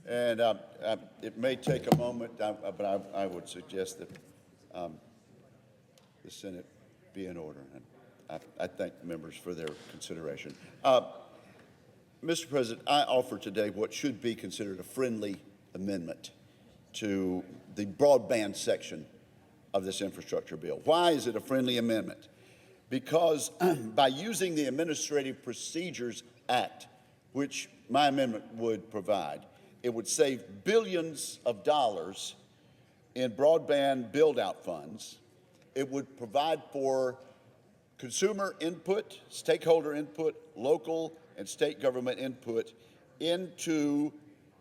And it may take a moment, but I would suggest that the Senate be in order. And I thank the members for their consideration. Mr. President, I offer today what should be considered a friendly amendment to the broadband section of this infrastructure bill. Why is it a friendly amendment? Because by using the Administrative Procedures Act, which my amendment would provide, it would save billions of dollars in broadband build-out funds. It would provide for consumer input, stakeholder input, local and state government input into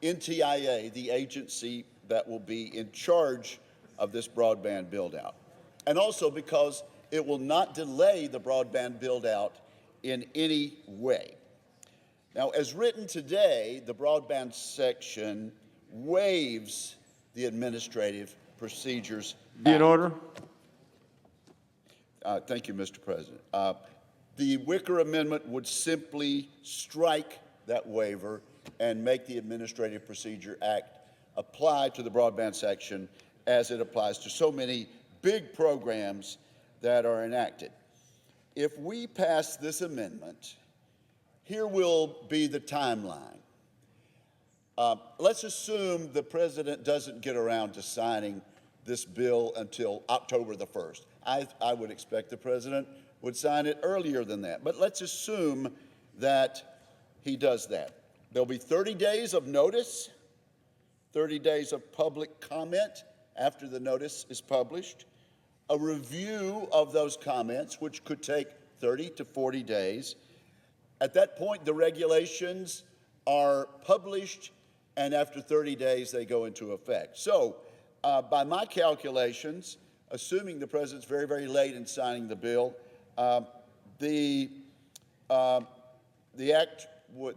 NTIA, the agency that will be in charge of this broadband build-out. And also because it will not delay the broadband build-out in any way. Now, as written today, the broadband section waives the Administrative Procedures Act. Be in order. Thank you, Mr. President. The Wicker Amendment would simply strike that waiver and make the Administrative Procedure Act apply to the broadband section as it applies to so many big programs that are enacted. If we pass this amendment, here will be the timeline. Let's assume the President doesn't get around to signing this bill until October the 1st. I would expect the President would sign it earlier than that, but let's assume that he does that. There'll be 30 days of notice, 30 days of public comment after the notice is published, a review of those comments, which could take 30 to 40 days. At that point, the regulations are published, and after 30 days, they go into effect. So, by my calculations, assuming the President's very, very late in signing the bill, the act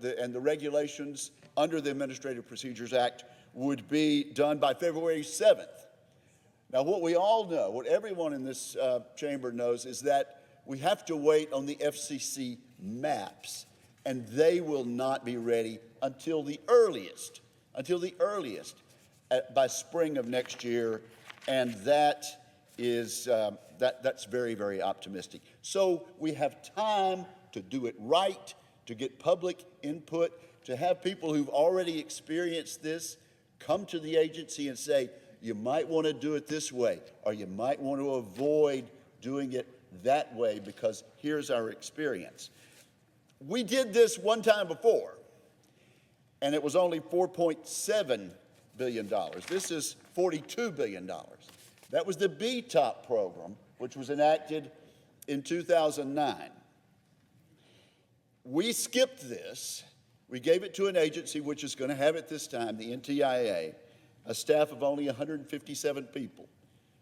and the regulations under the Administrative Procedures Act would be done by February 7th. Now, what we all know, what everyone in this chamber knows, is that we have to wait on the FCC maps, and they will not be ready until the earliest, by spring of next year, and that is that's very, very optimistic. So we have time to do it right, to get public input, to have people who've already experienced this come to the agency and say, you might want to do it this way, or you might want to avoid doing it that way because here's our experience. We did this one time before, and it was only $4.7 billion. This is $42 billion. That was the BTOP program, which was enacted in 2009. We skipped this. We gave it to an agency which is going to have it this time, the NTIA, a staff of only 157 people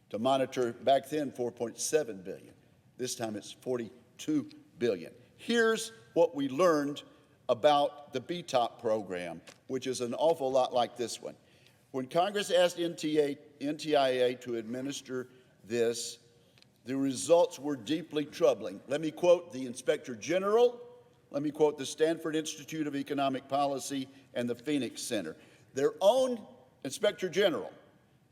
to monitor, back then, $4.7 billion. This time it's $42 billion. Here's what we learned about the BTOP program, which is an awful lot like this one. When Congress asked NTIA to administer this, the results were deeply troubling. Let me quote the Inspector General, let me quote the Stanford Institute of Economic Policy and the Phoenix Center. Their own Inspector General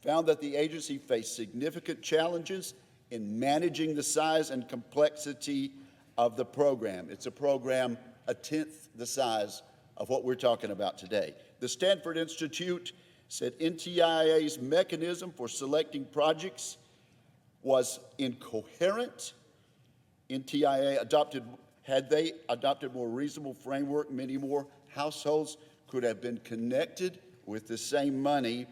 found that the agency faced significant challenges in managing the size and complexity of the program. It's a program a tenth the size of what we're talking about today. The Stanford Institute said NTIA's mechanism for selecting projects was incoherent. Had they adopted more reasonable framework, many more households could have been connected with the same money,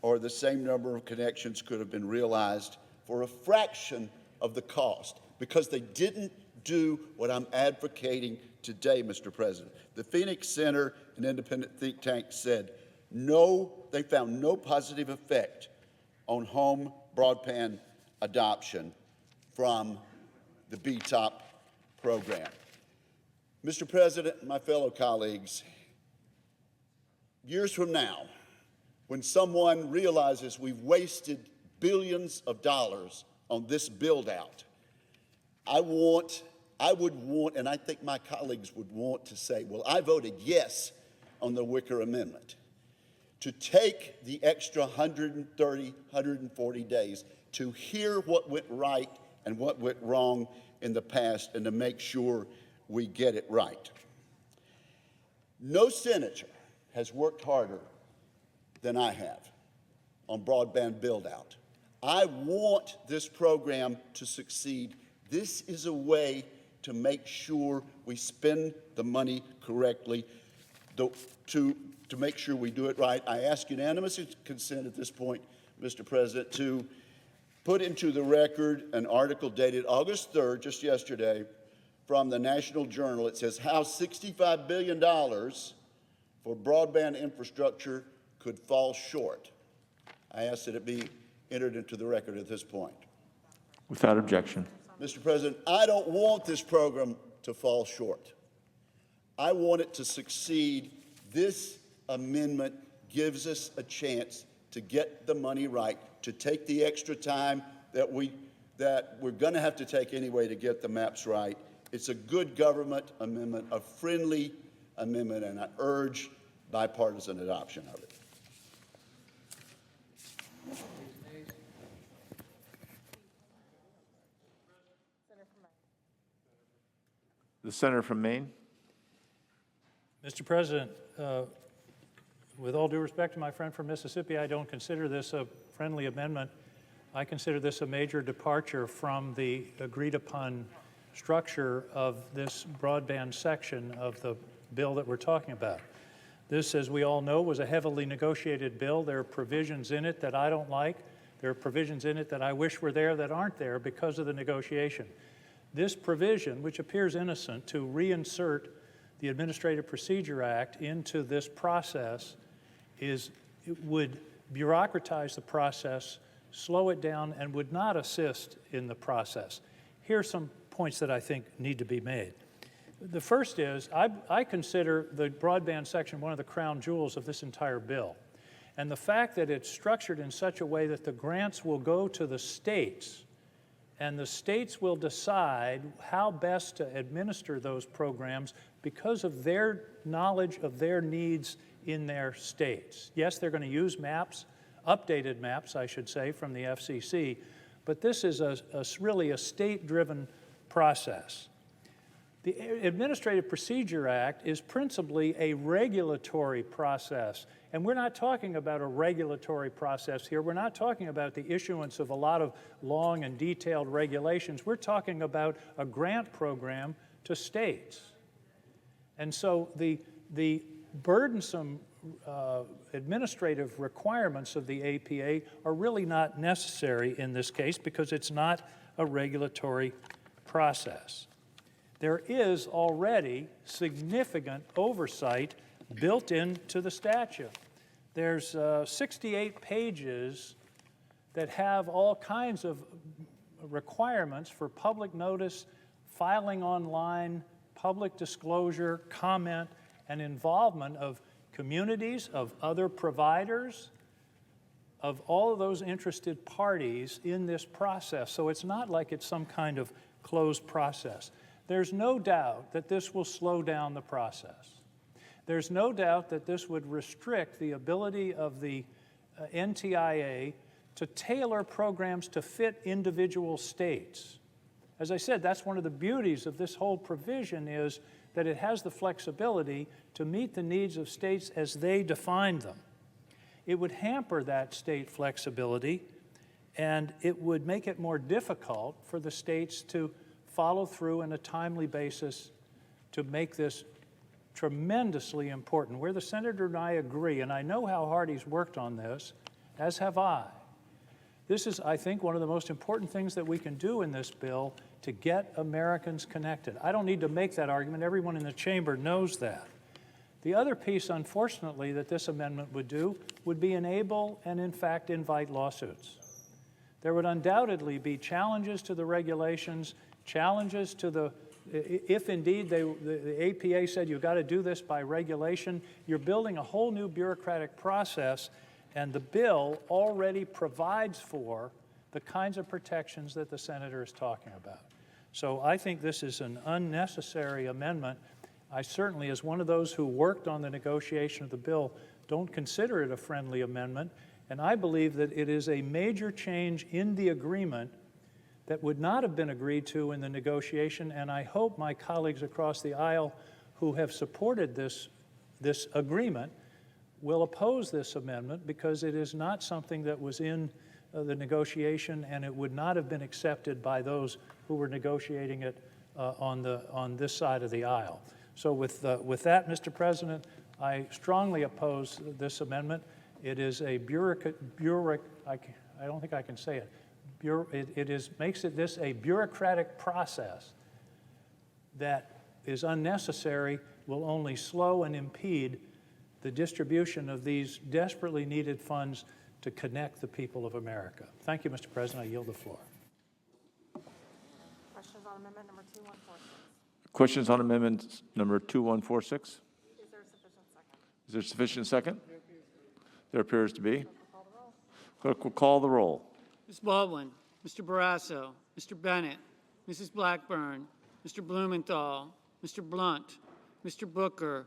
or the same number of connections could have been realized for a fraction of the cost, because they didn't do what I'm advocating today, Mr. President. The Phoenix Center, an independent think tank, said they found no positive effect on home broadband adoption from the BTOP program. Mr. President, my fellow colleagues, years from now, when someone realizes we've wasted billions of dollars on this build-out, I would want, and I think my colleagues would want to say, well, I voted yes on the Wicker Amendment. to take the extra 130, 140 days to hear what went right and what went wrong in the past and to make sure we get it right. No senator has worked harder than I have on broadband build-out. I want this program to succeed. This is a way to make sure we spend the money correctly, to make sure we do it right. I ask unanimous consent at this point, Mr. President, to put into the record an article dated August 3rd, just yesterday, from the National Journal. It says how $65 billion for broadband infrastructure could fall short. I ask that it be entered into the record at this point. Without objection. Mr. President, I don't want this program to fall short. I want it to succeed. This amendment gives us a chance to get the money right, to take the extra time that we're going to have to take anyway to get the maps right. It's a good government amendment, a friendly amendment, and I urge bipartisan adoption of it. The senator from Maine. Mr. President, with all due respect to my friend from Mississippi, I don't consider this a friendly amendment. I consider this a major departure from the agreed-upon structure of this broadband section of the bill that we're talking about. This, as we all know, was a heavily negotiated bill. There are provisions in it that I don't like. There are provisions in it that I wish were there that aren't there because of the negotiation. This provision, which appears innocent, to reinsert the Administrative Procedure Act into this process would bureaucratize the process, slow it down, and would not assist in the process. Here are some points that I think need to be made. The first is, I consider the broadband section one of the crown jewels of this entire bill. And the fact that it's structured in such a way that the grants will go to the states, and the states will decide how best to administer those programs because of their knowledge of their needs in their states. Yes, they're going to use maps, updated maps, I should say, from the FCC, but this is really a state-driven process. The Administrative Procedure Act is principally a regulatory process, and we're not talking about a regulatory process here. We're not talking about the issuance of a lot of long and detailed regulations. We're talking about a grant program to states. And so the burdensome administrative requirements of the APA are really not necessary in this case because it's not a regulatory process. There is already significant oversight built into the statute. There's 68 pages that have all kinds of requirements for public notice, filing online, public disclosure, comment, and involvement of communities, of other providers, of all of those interested parties in this process. So it's not like it's some kind of closed process. There's no doubt that this will slow down the process. There's no doubt that this would restrict the ability of the NTIA to tailor programs to fit individual states. As I said, that's one of the beauties of this whole provision is that it has the flexibility to meet the needs of states as they define them. It would hamper that state flexibility, and it would make it more difficult for the states to follow through on a timely basis to make this tremendously important. Where the senator and I agree, and I know how hard he's worked on this, as have I. This is, I think, one of the most important things that we can do in this bill to get Americans connected. I don't need to make that argument. Everyone in the chamber knows that. The other piece, unfortunately, that this amendment would do would be enable and, in fact, invite lawsuits. There would undoubtedly be challenges to the regulations, challenges to the, if indeed the APA said you've got to do this by regulation, you're building a whole new bureaucratic process, and the bill already provides for the kinds of protections that the senator is talking about. So I think this is an unnecessary amendment. I certainly, as one of those who worked on the negotiation of the bill, don't consider it a friendly amendment, and I believe that it is a major change in the agreement that would not have been agreed to in the negotiation, and I hope my colleagues across the aisle who have supported this agreement will oppose this amendment, because it is not something that was in the negotiation, and it would not have been accepted by those who were negotiating it on this side of the aisle. So with that, Mr. President, I strongly oppose this amendment. It is a I don't think I can say it. Makes this a bureaucratic process that is unnecessary, will only slow and impede the distribution of these desperately needed funds to connect the people of America. Thank you, Mr. President. I yield the floor. Questions on amendment number 2146? Questions on amendment number 2146? Is there a sufficient second? Is there sufficient second? There appears to be. Call the roll. Clerk will call the roll. Ms. Baldwin, Mr. Barrasso, Mr. Bennett, Mrs. Blackburn, Mr. Blumenthal, Mr. Blunt, Mr. Booker,